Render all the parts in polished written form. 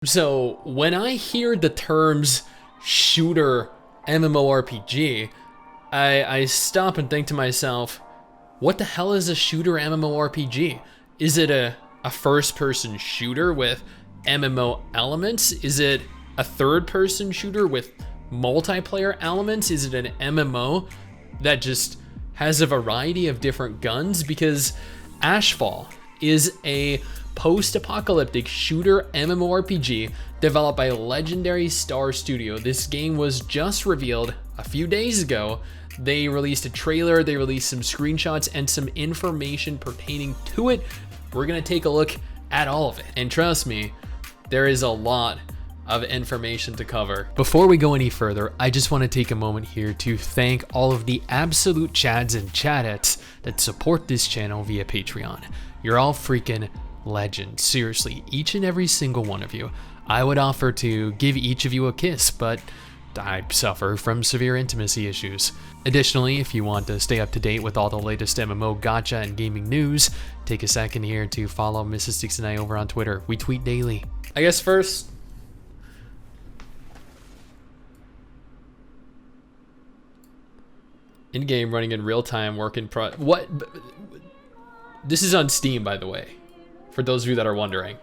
So when I hear the terms shooter MMORPG, I stop and think to myself, what the hell is a shooter MMORPG? Is it a first-person shooter with MMO elements? Is it a third-person shooter with multiplayer elements? Is it an MMO that just has a variety of different guns? Because Ashfall is a post-apocalyptic shooter MMORPG developed by Legendary Star Studio. This game was just revealed a few days ago. They released a trailer, they released some screenshots and some information pertaining to it. We're gonna take a look at all of it. And trust me, there is a lot of information to cover. Before we go any further, I just want to take a moment here to thank all of the absolute chads and chadettes that support this channel via Patreon. You're all freaking legends. Seriously, each and every single one of you. I would offer to give each of you a kiss, but I suffer from severe intimacy issues. Additionally, if you want to stay up to date with all the latest MMO gacha and gaming news, take a second here to follow MRSSSTIX and I over on Twitter. We tweet daily. I guess first, in-game running in real time, work in pro. What? This is on Steam, by the way, for those of you that are wondering.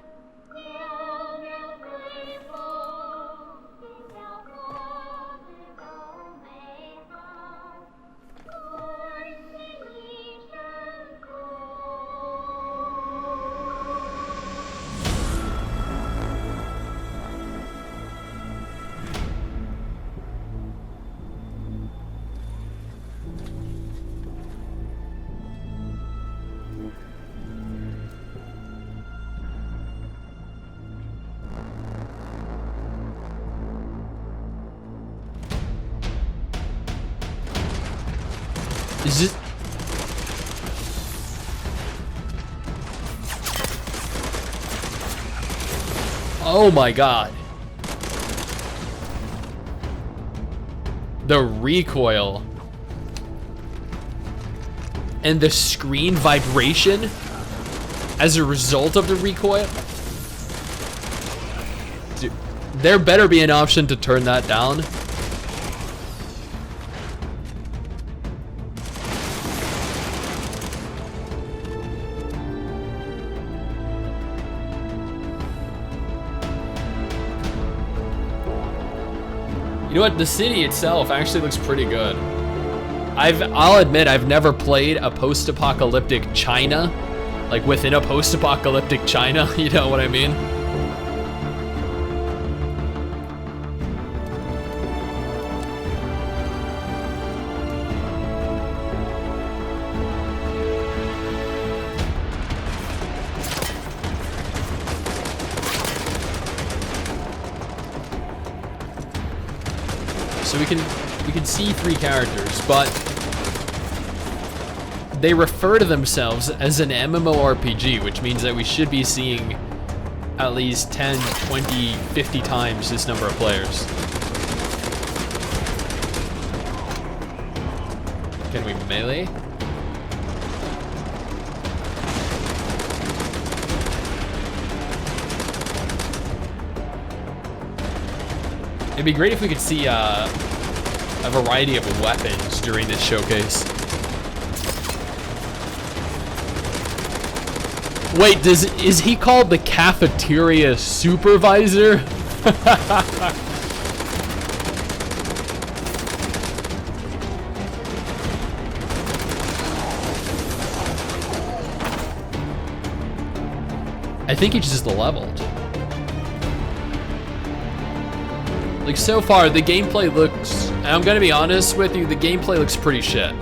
Is it? Oh my god. The recoil and the screen vibration as a result of the recoil. Dude, there better be an option to turn that down. You know what? The city itself actually looks pretty good. I'll admit I've never played a post-apocalyptic China, like within a post-apocalyptic China. You know what I mean? So we can see three characters, but they refer to themselves as an MMORPG, which means that we should be seeing at least 10, 20, 50 times this number of players. Can we melee? It'd be great if we could see a variety of weapons during this showcase. Wait, is he called the cafeteria supervisor? I think he just leveled. Like, so far, the gameplay looks, and I'm gonna be honest with you, the gameplay looks pretty shit.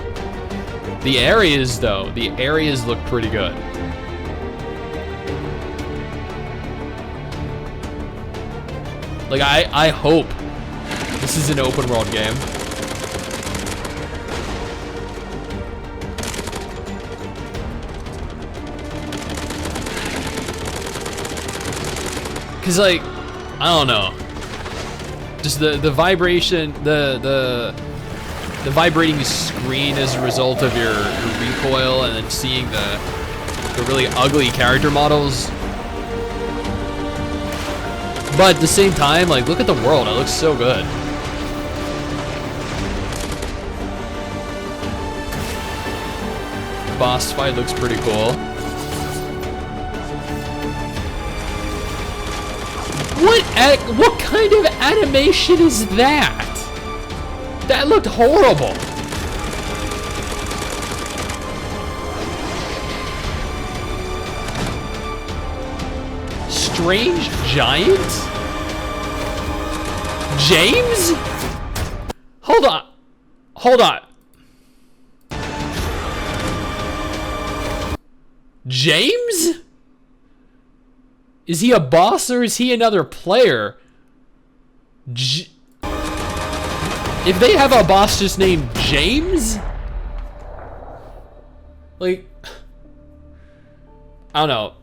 The areas, though, the areas look pretty good. Like, I hope this is an open world game. Cause, like, I don't know. Just the vibration, the vibrating screen as a result of your recoil, and then seeing the really ugly character models But at the same time, like, look at the world. It looks so good. Boss fight looks pretty cool. What kind of animation is that? That looked horrible. Strange giant? James? Hold on. Hold on. James? Is he a boss or is he another player? If they have a boss just named James? Like, I don't know.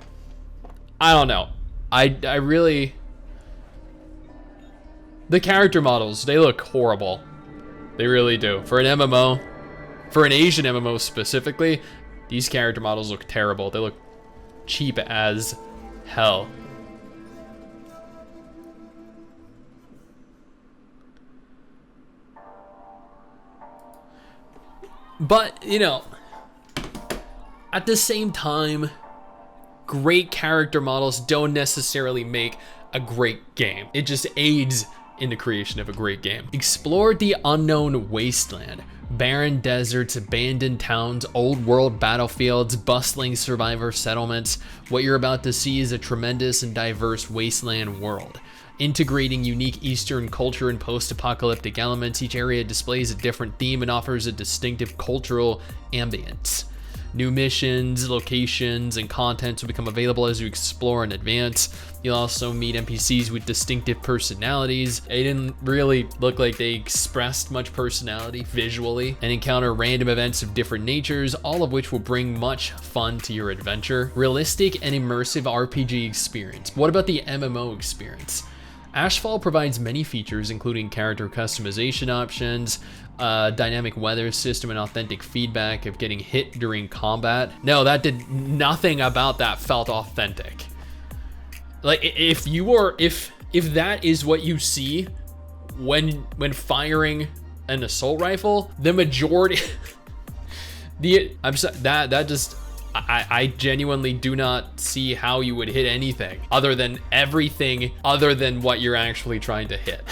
I don't know. I really... The character models, they look horrible. They really do. For an MMO, for an Asian MMO specifically, these character models look terrible. They look cheap as hell. But, you know, at the same time, great character models don't necessarily make a great game. It just aids in the creation of a great game. Explore the unknown wasteland. Barren deserts, abandoned towns, old world battlefields, bustling survivor settlements. What you're about to see is a tremendous and diverse wasteland world. Integrating unique Eastern culture and post-apocalyptic elements, each area displays a different theme and offers a distinctive cultural ambience. New missions, locations, and content will become available as you explore and advance. You'll also meet NPCs with distinctive personalities. They didn't really look like they expressed much personality visually, and encounter random events of different natures, all of which will bring much fun to your adventure. Realistic and immersive RPG experience. What about the MMO experience? Ashfall provides many features, including character customization options, dynamic weather system, and authentic feedback of getting hit during combat. No, that did nothing about that felt authentic. Like, if that is what you see when firing an assault rifle, the majority, I genuinely do not see how you would hit anything other than what you're actually trying to hit.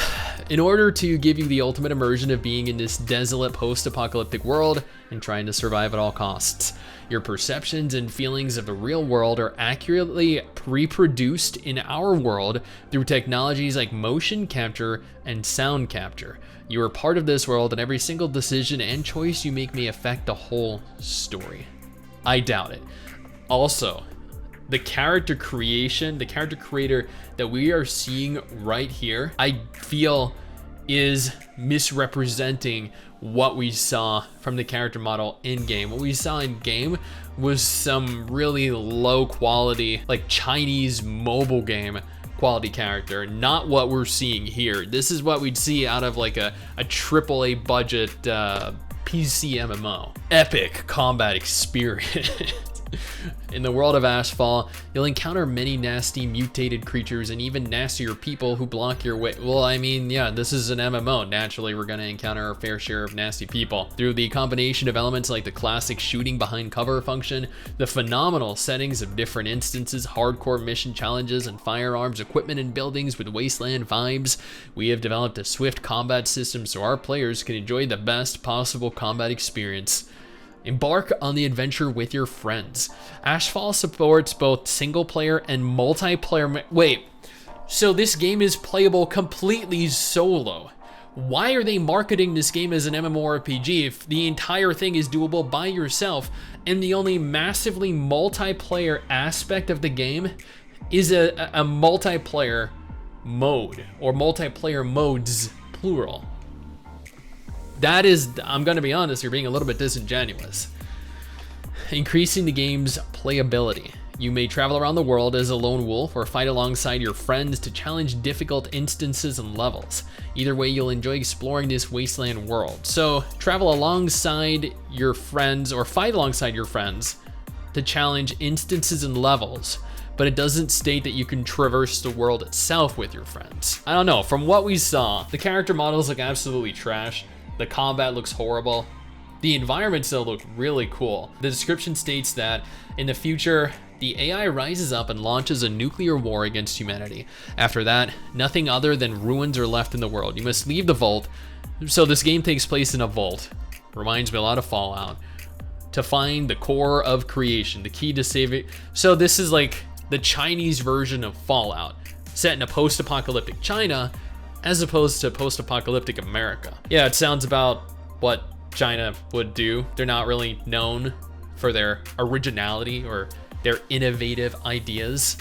In order to give you the ultimate immersion of being in this desolate post-apocalyptic world and trying to survive at all costs, your perceptions and feelings of the real world are accurately reproduced in our world through technologies like motion capture and sound capture. You are part of this world, and every single decision and choice you make may affect the whole story. I doubt it. Also, the character creation, the character creator that we are seeing right here, I feel is misrepresenting what we saw from the character model in game. What we saw in game was some really low quality, like Chinese mobile game quality character, not what we're seeing here. This is what we'd see out of like a AAA budget PC MMO. Epic combat experience. In the world of Ashfall, you'll encounter many nasty mutated creatures and even nastier people who block your way. Well, I mean, yeah, this is an MMO. Naturally, we're gonna encounter our fair share of nasty people. Through the combination of elements like the classic shooting behind cover function, the phenomenal settings of different instances, hardcore mission challenges, and firearms, equipment, and buildings with wasteland vibes, we have developed a swift combat system so our players can enjoy the best possible combat experience. Embark on the adventure with your friends. Ashfall supports both single player and multiplayer. Wait, so this game is playable completely solo. Why are they marketing this game as an MMORPG if the entire thing is doable by yourself and the only massively multiplayer aspect of the game is a multiplayer mode, or multiplayer modes, plural? That is, I'm gonna be honest, you're being a little bit disingenuous. Increasing the game's playability. You may travel around the world as a lone wolf or fight alongside your friends to challenge difficult instances and levels. Either way, you'll enjoy exploring this wasteland world. So travel alongside your friends or fight alongside your friends to challenge instances and levels, but it doesn't state that you can traverse the world itself with your friends. I don't know, from what we saw, the character models look absolutely trash, the combat looks horrible, the environments though look really cool. The description states that in the future, the AI rises up and launches a nuclear war against humanity. After that, nothing other than ruins are left in the world. You must leave the vault. So this game takes place in a vault. Reminds me a lot of Fallout. To find the core of creation, the key to save it. So this is like the Chinese version of Fallout, set in a post-apocalyptic China, as opposed to post-apocalyptic America. Yeah, it sounds about what China would do. They're not really known for their originality or their innovative ideas.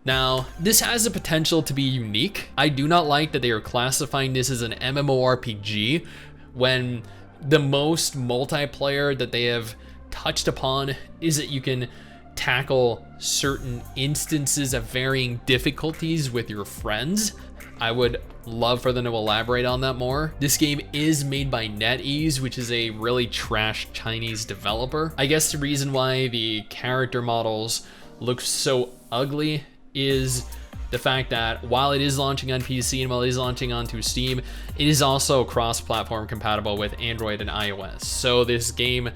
Now, this has the potential to be unique. I do not like that they are classifying this as an MMORPG when the most multiplayer that they have touched upon is that you can tackle certain instances of varying difficulties with your friends. I would love for them to elaborate on that more. This game is made by NetEase, which is a really trash Chinese developer. I guess the reason why the character models look so ugly is the fact that while it is launching on PC and while it is launching onto Steam, it is also cross-platform compatible with Android and iOS. So this game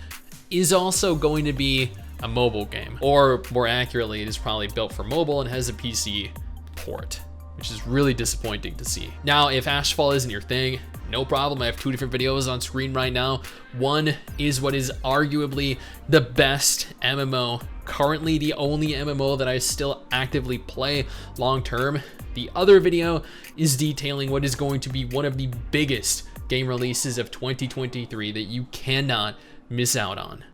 is also going to be a mobile game, or more accurately, it is probably built for mobile and has a PC port, which is really disappointing to see. Now, if Ashfall isn't your thing, no problem. I have two different videos on screen right now. One is what is arguably the best MMO, currently the only MMO that I still actively play long term. The other video is detailing what is going to be one of the biggest game releases of 2023 that you cannot miss out on.